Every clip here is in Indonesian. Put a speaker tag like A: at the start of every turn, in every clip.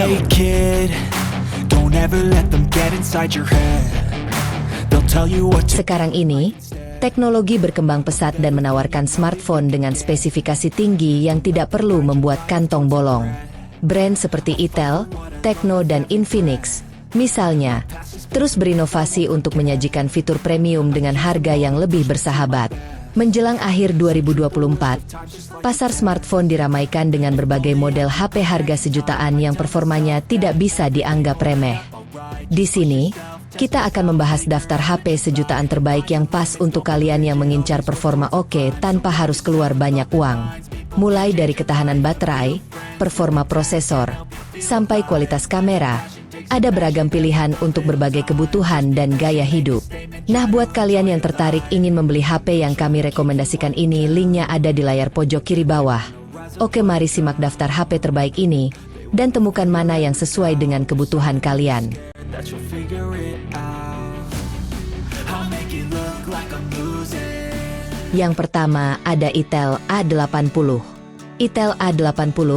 A: Hey kid, don't ever let them get inside your head. They'll tell you what to.
B: Sekarang ini, teknologi berkembang pesat dan menawarkan smartphone dengan spesifikasi tinggi yang tidak perlu membuat kantong bolong. Brand seperti Itel, Tecno dan Infinix, misalnya, terus berinovasi untuk menyajikan fitur premium dengan harga yang lebih bersahabat. Menjelang akhir 2024, pasar smartphone diramaikan dengan berbagai model HP harga sejutaan yang performanya tidak bisa dianggap remeh. Di sini, kita akan membahas daftar HP sejutaan terbaik yang pas untuk kalian yang mengincar performa oke tanpa harus keluar banyak uang. Mulai dari ketahanan baterai, performa prosesor, sampai kualitas kamera, ada beragam pilihan untuk berbagai kebutuhan dan gaya hidup. Nah, buat kalian yang tertarik ingin membeli HP yang kami rekomendasikan ini, linknya ada di layar pojok kiri bawah. Oke, mari simak daftar HP terbaik ini, dan temukan mana yang sesuai dengan kebutuhan kalian. Yang pertama ada Itel A80. Itel A80,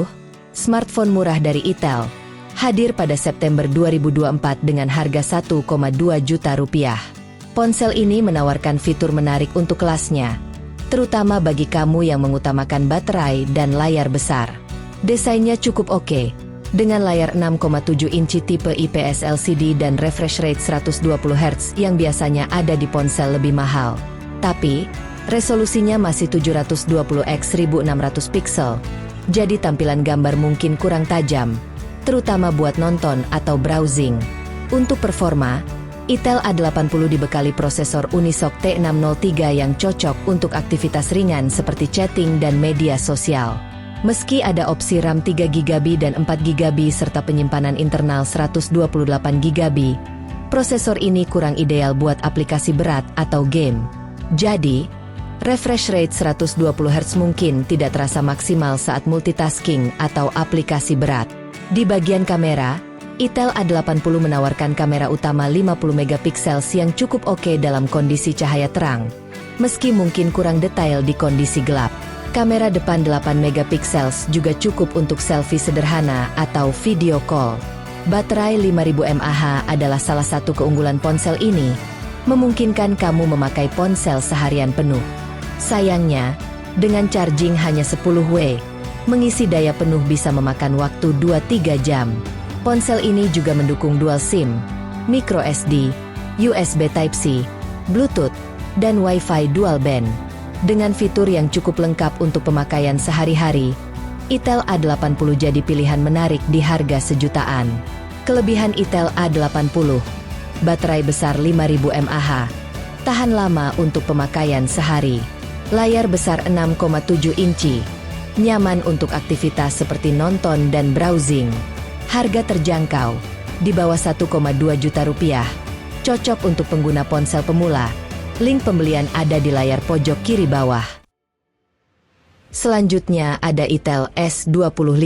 B: smartphone murah dari Itel, hadir pada September 2024 dengan harga 1,2 juta rupiah. Ponsel ini menawarkan fitur menarik untuk kelasnya, terutama bagi kamu yang mengutamakan baterai dan layar besar. Desainnya cukup oke, dengan layar 6,7 inci tipe IPS LCD dan refresh rate 120 Hz yang biasanya ada di ponsel lebih mahal. Tapi, resolusinya masih 720x 1600 pixel, jadi tampilan gambar mungkin kurang tajam, terutama buat nonton atau browsing. Untuk performa, Itel A80 dibekali prosesor Unisoc T603 yang cocok untuk aktivitas ringan seperti chatting dan media sosial. Meski ada opsi RAM 3GB dan 4GB serta penyimpanan internal 128GB, prosesor ini kurang ideal buat aplikasi berat atau game. Jadi, refresh rate 120 Hz mungkin tidak terasa maksimal saat multitasking atau aplikasi berat. Di bagian kamera, Itel A80 menawarkan kamera utama 50MP yang cukup oke dalam kondisi cahaya terang, meski mungkin kurang detail di kondisi gelap. Kamera depan 8MP juga cukup untuk selfie sederhana atau video call. Baterai 5000 mAh adalah salah satu keunggulan ponsel ini, memungkinkan kamu memakai ponsel seharian penuh. Sayangnya, dengan charging hanya 10W, mengisi daya penuh bisa memakan waktu 2-3 jam. Ponsel ini juga mendukung dual SIM, micro SD, USB Type-C, Bluetooth, dan Wi-Fi dual band. Dengan fitur yang cukup lengkap untuk pemakaian sehari-hari, Itel A80 jadi pilihan menarik di harga sejutaan. Kelebihan Itel A80, baterai besar 5000 mAh, tahan lama untuk pemakaian sehari. Layar besar 6,7 inci, nyaman untuk aktivitas seperti nonton dan browsing. Harga terjangkau, di bawah 1,2 juta rupiah, cocok untuk pengguna ponsel pemula. Link pembelian ada di layar pojok kiri bawah. Selanjutnya ada Itel S25.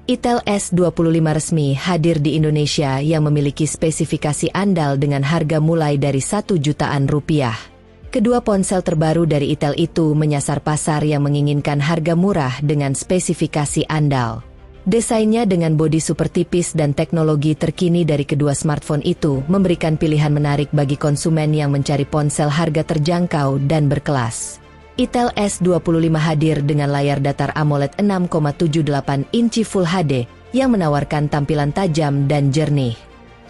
B: Itel S25 resmi hadir di Indonesia yang memiliki spesifikasi andal dengan harga mulai dari 1 jutaan rupiah. Kedua ponsel terbaru dari Itel itu menyasar pasar yang menginginkan harga murah dengan spesifikasi andal. Desainnya dengan bodi super tipis dan teknologi terkini dari kedua smartphone itu memberikan pilihan menarik bagi konsumen yang mencari ponsel harga terjangkau dan berkelas. Itel S25 hadir dengan layar datar AMOLED 6,78 inci Full HD yang menawarkan tampilan tajam dan jernih.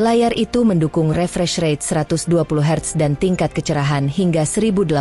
B: Layar itu mendukung refresh rate 120 Hz dan tingkat kecerahan hingga 1800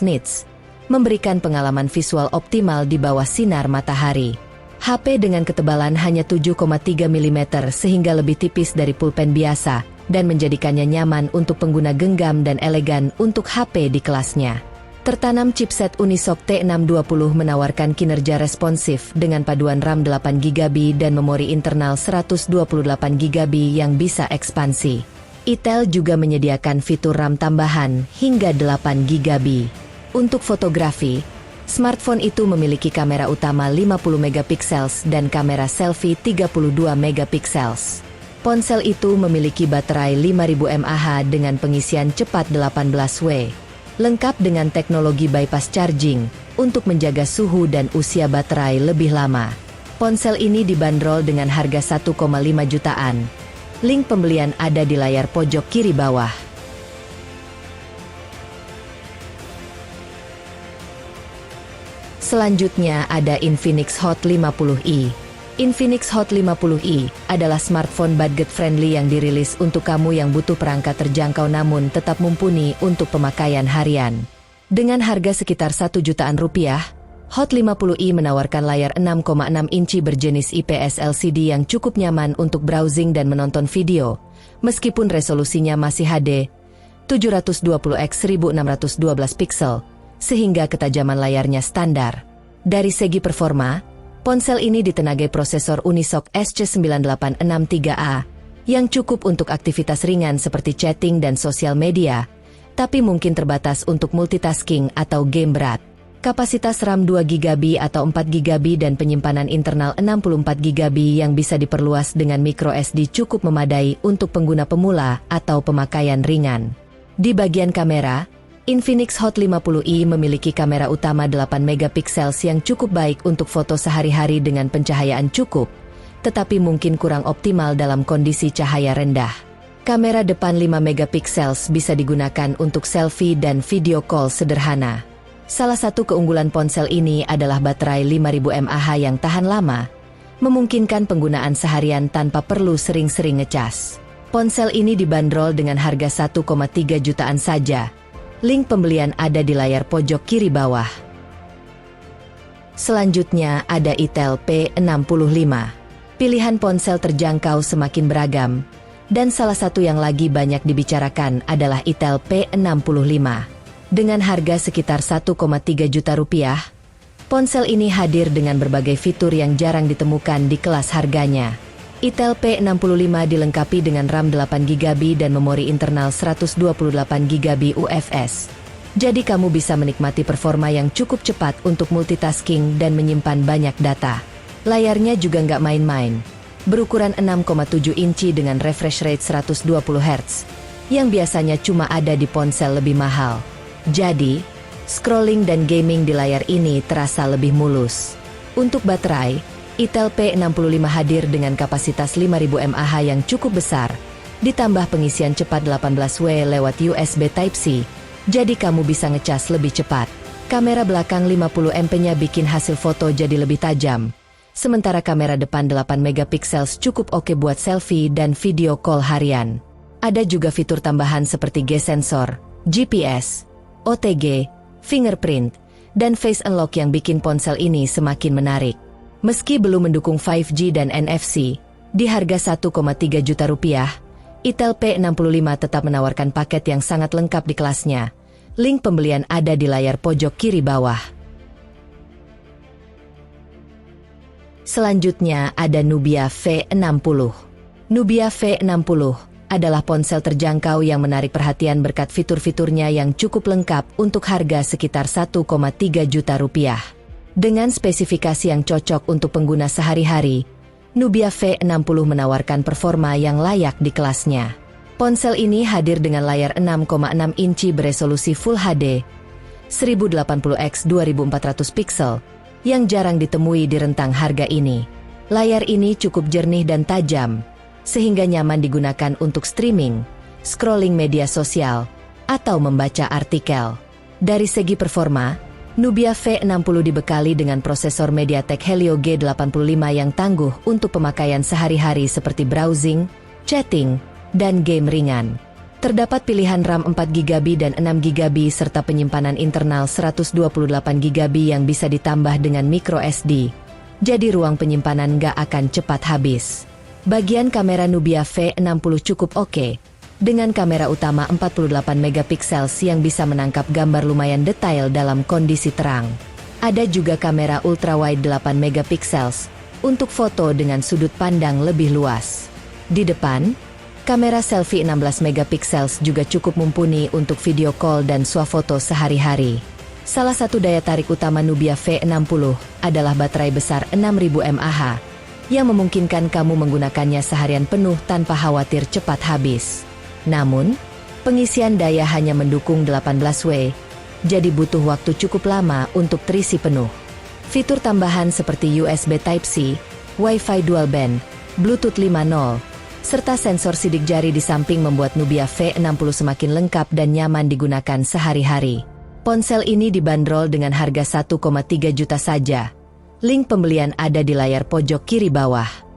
B: nits, memberikan pengalaman visual optimal di bawah sinar matahari. HP dengan ketebalan hanya 7,3 mm sehingga lebih tipis dari pulpen biasa dan menjadikannya nyaman untuk pengguna genggam dan elegan untuk HP di kelasnya. Tertanam chipset Unisoc T620 menawarkan kinerja responsif dengan paduan RAM 8GB dan memori internal 128GB yang bisa ekspansi. Itel juga menyediakan fitur RAM tambahan hingga 8GB. Untuk fotografi, smartphone itu memiliki kamera utama 50MP dan kamera selfie 32MP. Ponsel itu memiliki baterai 5000 mAh dengan pengisian cepat 18W, lengkap dengan teknologi bypass charging untuk menjaga suhu dan usia baterai lebih lama. Ponsel ini dibanderol dengan harga 1,5 jutaan. Link pembelian ada di layar pojok kiri bawah. Selanjutnya ada Infinix Hot 50i. Infinix Hot 50i adalah smartphone budget-friendly yang dirilis untuk kamu yang butuh perangkat terjangkau namun tetap mumpuni untuk pemakaian harian. Dengan harga sekitar 1 jutaan rupiah, Hot 50i menawarkan layar 6,6 inci berjenis IPS LCD yang cukup nyaman untuk browsing dan menonton video, meskipun resolusinya masih HD 720x 1612 pixel, sehingga ketajaman layarnya standar. Dari segi performa, ponsel ini ditenagai prosesor Unisoc SC9863A, yang cukup untuk aktivitas ringan seperti chatting dan sosial media, tapi mungkin terbatas untuk multitasking atau game berat. Kapasitas RAM 2GB atau 4GB dan penyimpanan internal 64GB yang bisa diperluas dengan microSD cukup memadai untuk pengguna pemula atau pemakaian ringan. Di bagian kamera, Infinix Hot 50i memiliki kamera utama 8MP yang cukup baik untuk foto sehari-hari dengan pencahayaan cukup, tetapi mungkin kurang optimal dalam kondisi cahaya rendah. Kamera depan 5MP bisa digunakan untuk selfie dan video call sederhana. Salah satu keunggulan ponsel ini adalah baterai 5000 mAh yang tahan lama, memungkinkan penggunaan seharian tanpa perlu sering-sering ngecas. Ponsel ini dibanderol dengan harga 1,3 jutaan saja. Link pembelian ada di layar pojok kiri bawah. Selanjutnya ada Itel P65. Pilihan ponsel terjangkau semakin beragam, dan salah satu yang lagi banyak dibicarakan adalah Itel P65. Dengan harga sekitar 1,3 juta rupiah, ponsel ini hadir dengan berbagai fitur yang jarang ditemukan di kelas harganya. Itel P65 dilengkapi dengan RAM 8GB dan memori internal 128GB UFS. Jadi kamu bisa menikmati performa yang cukup cepat untuk multitasking dan menyimpan banyak data. Layarnya juga nggak main-main. Berukuran 6,7 inci dengan refresh rate 120Hz, yang biasanya cuma ada di ponsel lebih mahal. Jadi, scrolling dan gaming di layar ini terasa lebih mulus. Untuk baterai, Itel P65 hadir dengan kapasitas 5000 mAh yang cukup besar, ditambah pengisian cepat 18W lewat USB Type-C, jadi kamu bisa ngecas lebih cepat. Kamera belakang 50MP-nya bikin hasil foto jadi lebih tajam, sementara kamera depan 8MP cukup oke buat selfie dan video call harian. Ada juga fitur tambahan seperti G-sensor, GPS, OTG, fingerprint, dan face unlock yang bikin ponsel ini semakin menarik. Meski belum mendukung 5G dan NFC, di harga 1,3 juta rupiah, Itel P65 tetap menawarkan paket yang sangat lengkap di kelasnya. Link pembelian ada di layar pojok kiri bawah. Selanjutnya ada Nubia V60. Nubia V60 adalah ponsel terjangkau yang menarik perhatian berkat fitur-fiturnya yang cukup lengkap untuk harga sekitar 1,3 juta rupiah. Dengan spesifikasi yang cocok untuk pengguna sehari-hari, Nubia V60 menawarkan performa yang layak di kelasnya. Ponsel ini hadir dengan layar 6,6 inci beresolusi Full HD 1080x 2400 pixel, yang jarang ditemui di rentang harga ini. Layar ini cukup jernih dan tajam, sehingga nyaman digunakan untuk streaming, scrolling media sosial, atau membaca artikel. Dari segi performa, Nubia V60 dibekali dengan prosesor MediaTek Helio G85 yang tangguh untuk pemakaian sehari-hari seperti browsing, chatting, dan game ringan. Terdapat pilihan RAM 4GB dan 6GB serta penyimpanan internal 128GB yang bisa ditambah dengan microSD. Jadi ruang penyimpanan nggak akan cepat habis. Bagian kamera Nubia V60 cukup oke, dengan kamera utama 48MP yang bisa menangkap gambar lumayan detail dalam kondisi terang. Ada juga kamera ultrawide 8MP untuk foto dengan sudut pandang lebih luas. Di depan, kamera selfie 16MP juga cukup mumpuni untuk video call dan swafoto sehari-hari. Salah satu daya tarik utama Nubia V60 adalah baterai besar 6000 mAh, yang memungkinkan kamu menggunakannya seharian penuh tanpa khawatir cepat habis. Namun, pengisian daya hanya mendukung 18W, jadi butuh waktu cukup lama untuk terisi penuh. Fitur tambahan seperti USB Type-C Wi-Fi dual band, Bluetooth 5.0, serta sensor sidik jari di samping membuat Nubia V60 semakin lengkap dan nyaman digunakan sehari-hari. Ponsel ini dibanderol dengan harga 1,3 juta saja. Link pembelian ada di layar pojok kiri bawah.